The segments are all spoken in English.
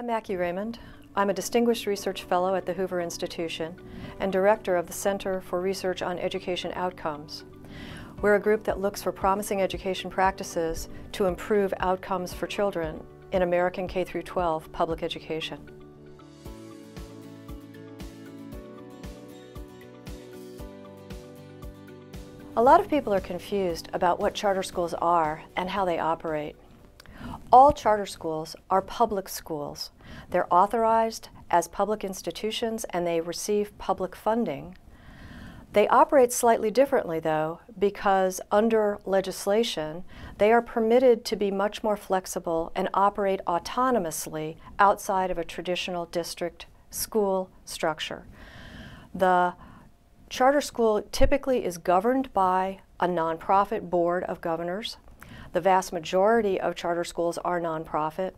I'm Macke Raymond. I'm a Distinguished Research Fellow at the Hoover Institution and Director of the Center for Research on Education Outcomes. We're a group that looks for promising education practices to improve outcomes for children in American K-12 public education. A lot of people are confused about what charter schools are and how they operate. All charter schools are public schools. They're authorized as public institutions and they receive public funding. They operate slightly differently, though, because under legislation, they are permitted to be much more flexible and operate autonomously outside of a traditional district school structure. The charter school typically is governed by a nonprofit board of governors. The vast majority of charter schools are nonprofit,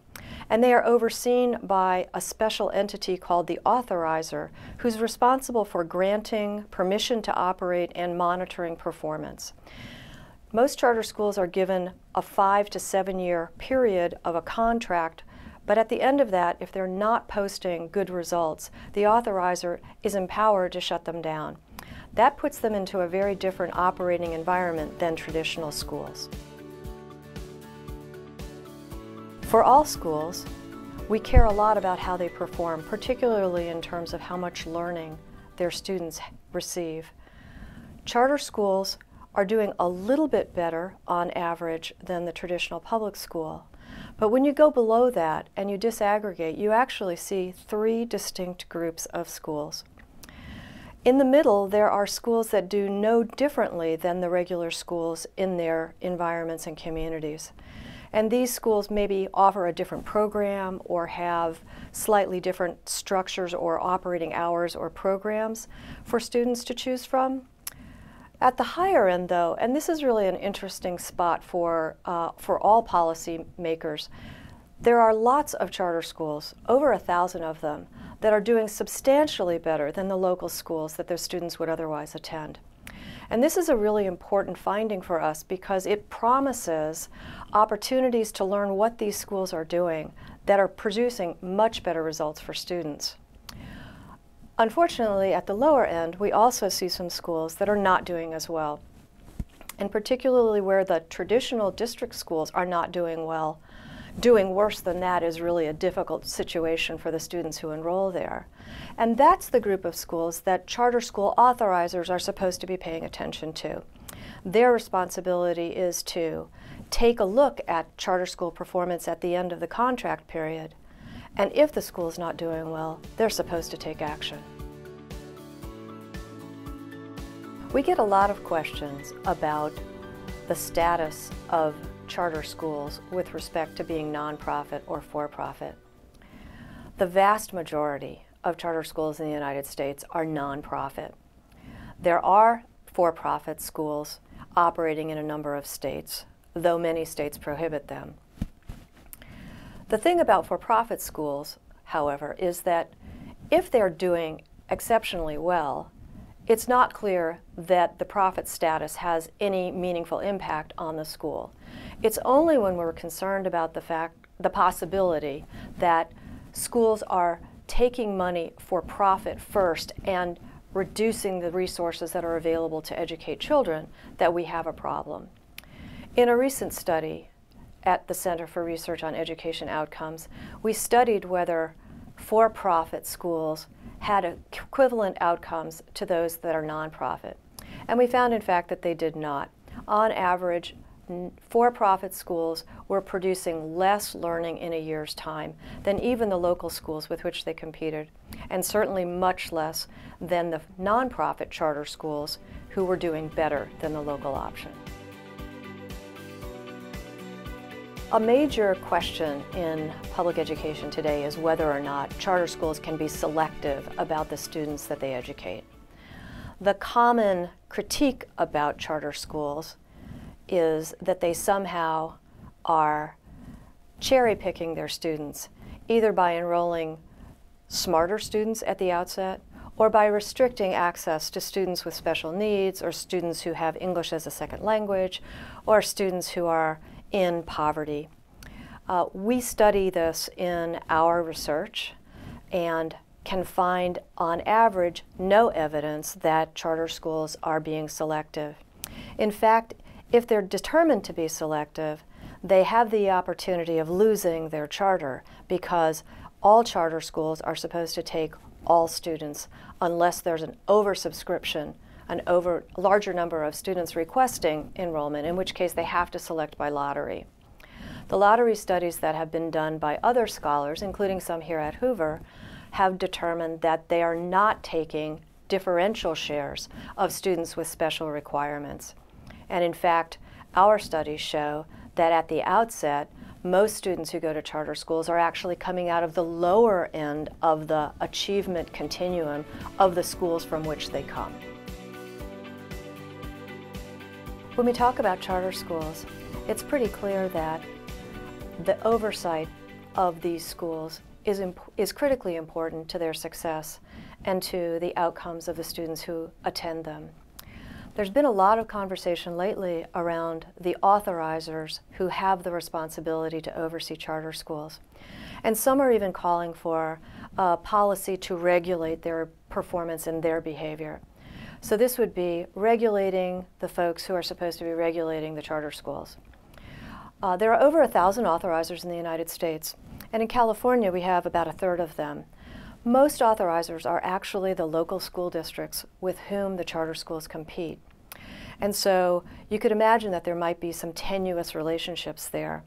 and they are overseen by a special entity called the authorizer, who's responsible for granting permission to operate and monitoring performance. Most charter schools are given a 5 to 7 year period of a contract, but at the end of that, if they're not posting good results, the authorizer is empowered to shut them down. That puts them into a very different operating environment than traditional schools. For all schools, we care a lot about how they perform, particularly in terms of how much learning their students receive. Charter schools are doing a little bit better on average than the traditional public school. But when you go below that and you disaggregate, you actually see 3 distinct groups of schools. In the middle, there are schools that do no differently than the regular schools in their environments and communities. And these schools maybe offer a different program or have slightly different structures or operating hours or programs for students to choose from. At the higher end, though, and this is really an interesting spot for all policymakers, there are lots of charter schools, over 1,000 of them, that are doing substantially better than the local schools that their students would otherwise attend. And this is a really important finding for us because it promises opportunities to learn what these schools are doing that are producing much better results for students. Unfortunately, at the lower end, we also see some schools that are not doing as well. And particularly where the traditional district schools are not doing well, doing worse than that is really a difficult situation for the students who enroll there. And that's the group of schools that charter school authorizers are supposed to be paying attention to. Their responsibility is to take a look at charter school performance at the end of the contract period, and if the school is not doing well, they're supposed to take action. We get a lot of questions about the status of charter schools with respect to being nonprofit or for-profit. The vast majority of charter schools in the United States are nonprofit. There are for-profit schools operating in a number of states, though many states prohibit them. The thing about for-profit schools, however, is that if they're doing exceptionally well, it's not clear that the profit status has any meaningful impact on the school. It's only when we're concerned about the possibility that schools are taking money for profit first and reducing the resources that are available to educate children that we have a problem. In a recent study at the Center for Research on Education Outcomes, we studied whether for-profit schools had equivalent outcomes to those that are nonprofit. And we found, in fact, that they did not. On average, for-profit schools were producing less learning in a year's time than even the local schools with which they competed, and certainly much less than the nonprofit charter schools who were doing better than the local option. A major question in public education today is whether or not charter schools can be selective about the students that they educate. The common critique about charter schools is that they somehow are cherry-picking their students, either by enrolling smarter students at the outset or by restricting access to students with special needs or students who have English as a second language or students who are in poverty. We study this in our research and can find, on average, no evidence that charter schools are being selective. In fact, if they're determined to be selective, they have the opportunity of losing their charter, because all charter schools are supposed to take all students unless there's an oversubscription, a larger number of students requesting enrollment, in which case they have to select by lottery. The lottery studies that have been done by other scholars, including some here at Hoover, have determined that they are not taking differential shares of students with special requirements. And in fact, our studies show that at the outset, most students who go to charter schools are actually coming out of the lower end of the achievement continuum of the schools from which they come. When we talk about charter schools, it's pretty clear that the oversight of these schools is critically important to their success and to the outcomes of the students who attend them. There's been a lot of conversation lately around the authorizers who have the responsibility to oversee charter schools. And some are even calling for a policy to regulate their performance and their behavior. So this would be regulating the folks who are supposed to be regulating the charter schools. There are over 1,000 authorizers in the United States, and in California we have about a third of them. Most authorizers are actually the local school districts with whom the charter schools compete. And so you could imagine that there might be some tenuous relationships there.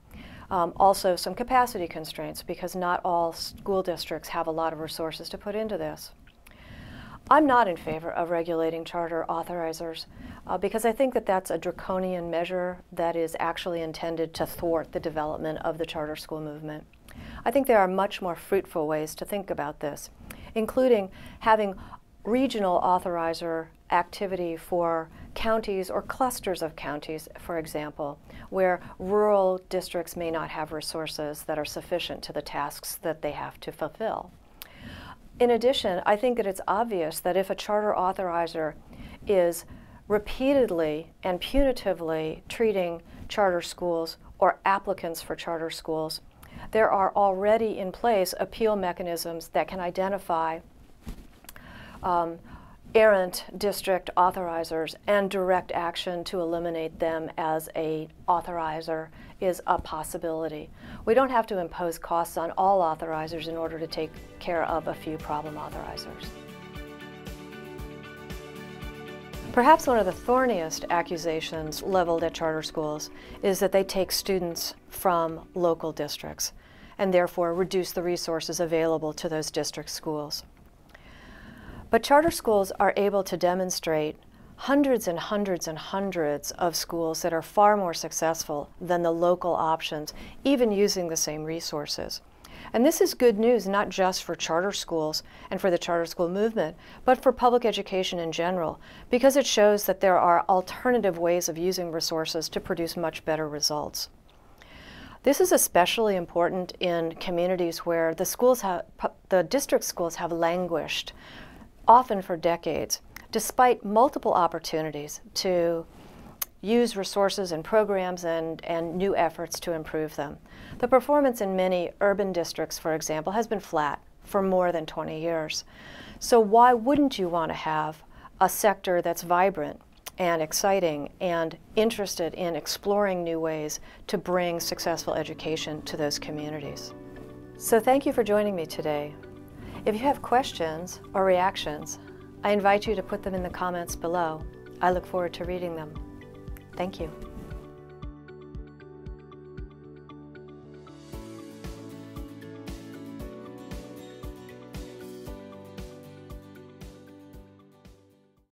Also some capacity constraints, because not all school districts have a lot of resources to put into this. I'm not in favor of regulating charter authorizers because I think that that's a draconian measure that is actually intended to thwart the development of the charter school movement. I think there are much more fruitful ways to think about this, including having regional authorizer activity for counties or clusters of counties, for example, where rural districts may not have resources that are sufficient to the tasks that they have to fulfill. In addition, I think that it's obvious that if a charter authorizer is repeatedly and punitively treating charter schools or applicants for charter schools, there are already in place appeal mechanisms that can identify errant district authorizers, and direct action to eliminate them as an authorizer is a possibility. We don't have to impose costs on all authorizers in order to take care of a few problem authorizers. Perhaps one of the thorniest accusations leveled at charter schools is that they take students from local districts and therefore reduce the resources available to those district schools. But charter schools are able to demonstrate hundreds and hundreds and hundreds of schools that are far more successful than the local options, even using the same resources. And this is good news, not just for charter schools and for the charter school movement, but for public education in general, because it shows that there are alternative ways of using resources to produce much better results. This is especially important in communities where the district schools have languished, often for decades, despite multiple opportunities to use resources and programs and new efforts to improve them. The performance in many urban districts, for example, has been flat for more than 20 years. So why wouldn't you want to have a sector that's vibrant and exciting and interested in exploring new ways to bring successful education to those communities? So thank you for joining me today. If you have questions or reactions, I invite you to put them in the comments below. I look forward to reading them. Thank you.